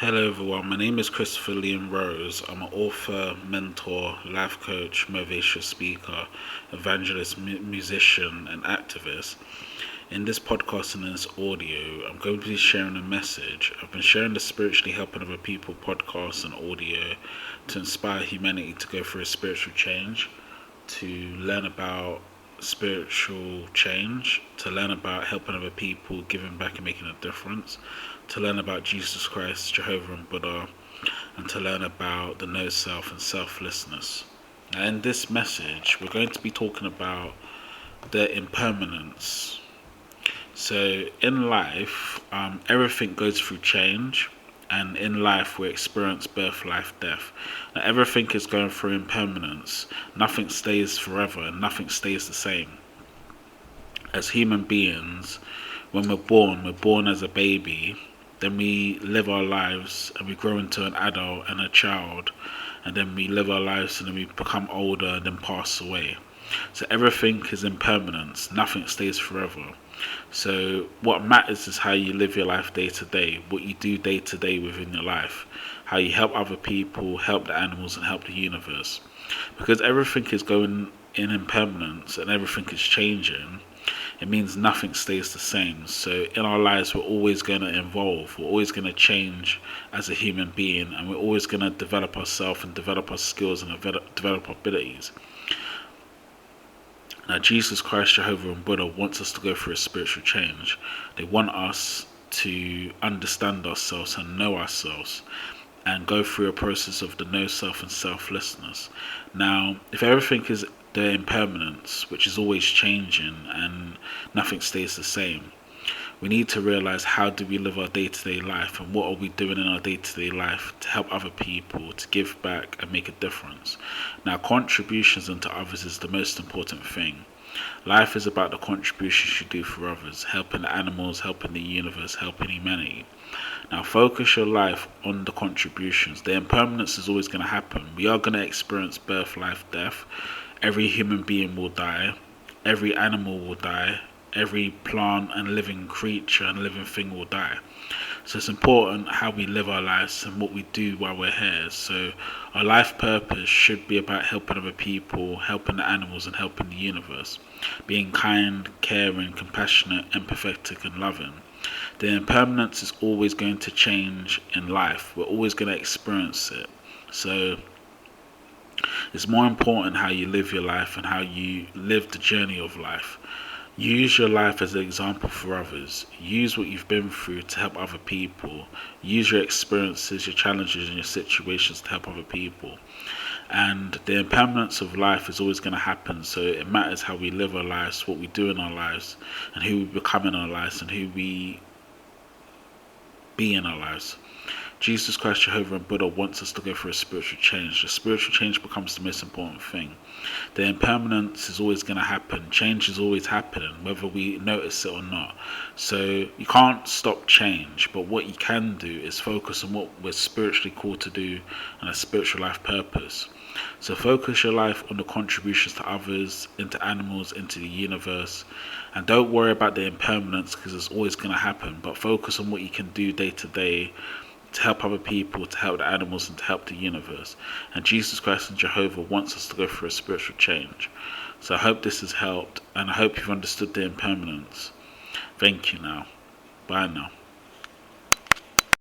Hello everyone, my name is Christopher Liam Rose. I'm an author, mentor, life coach, motivational speaker, evangelist, musician, and activist. In this podcast and in this audio, I'm going to be sharing a message. I've been sharing the Spiritually Helping Other People podcast and audio to inspire humanity to go through a spiritual change, to learn about spiritual change, to learn about helping other people, giving back and making a difference, to learn about Jesus Christ, Jehovah and Buddha, and to learn about the no self and selflessness. Now in this message, we're going to be talking about the impermanence. So in life, everything goes through change, and in life we experience birth, life, death. Now everything is going through impermanence. Nothing stays forever, and nothing stays the same. As human beings, when we're born as a baby, then we live our lives and we grow into an adult and a child, and then we live our lives and then we become older and then pass away. So everything is impermanence, nothing stays forever. So what matters is how you live your life day to day, what you do day to day within your life, how you help other people, help the animals and help the universe. Because everything is going in impermanence and everything is changing, it means nothing stays the same. So in our lives we're always going to evolve, we're always going to change as a human being, and we're always going to develop ourselves and develop our skills and develop our abilities. Now, Jesus Christ, Jehovah, and Buddha wants us to go through a spiritual change. They want us to understand ourselves and know ourselves and go through a process of the no self and selflessness. Now, if everything is the impermanence, which is always changing and nothing stays the same, we need to realize how do we live our day-to-day life and what are we doing in our day-to-day life to help other people, to give back and make a difference. Now, contributions into others is the most important thing. Life is about the contributions you do for others, helping the animals, helping the universe, helping humanity. Now focus your life on the contributions. The impermanence is always going to happen. We are going to experience birth, life, death. Every human being will die. Every animal will die. Every plant and living creature and living thing will die. So it's important how we live our lives and what we do while we're here. So our life purpose should be about helping other people, helping the animals and helping the universe. Being kind, caring, compassionate, empathetic and loving. The impermanence is always going to change in life. We're always going to experience it. So it's more important how you live your life and how you live the journey of life. Use your life as an example for others. Use what you've been through to help other people. Use your experiences, your challenges and your situations to help other people. And the impermanence of life is always going to happen, so it matters how we live our lives, what we do in our lives, and who we become in our lives, and who we be in our lives. Jesus Christ, Jehovah and Buddha wants us to go through a spiritual change. The spiritual change becomes the most important thing. The impermanence is always going to happen. Change is always happening, whether we notice it or not. So you can't stop change, but what you can do is focus on what we're spiritually called to do and a spiritual life purpose. So focus your life on the contributions to others, into animals, into the universe, and don't worry about the impermanence because it's always going to happen, but focus on what you can do day to day to help other people, to help the animals and to help the universe. And Jesus Christ and Jehovah wants us to go through a spiritual change. So I hope this has helped, and I hope you've understood the impermanence. Thank you now. Bye now.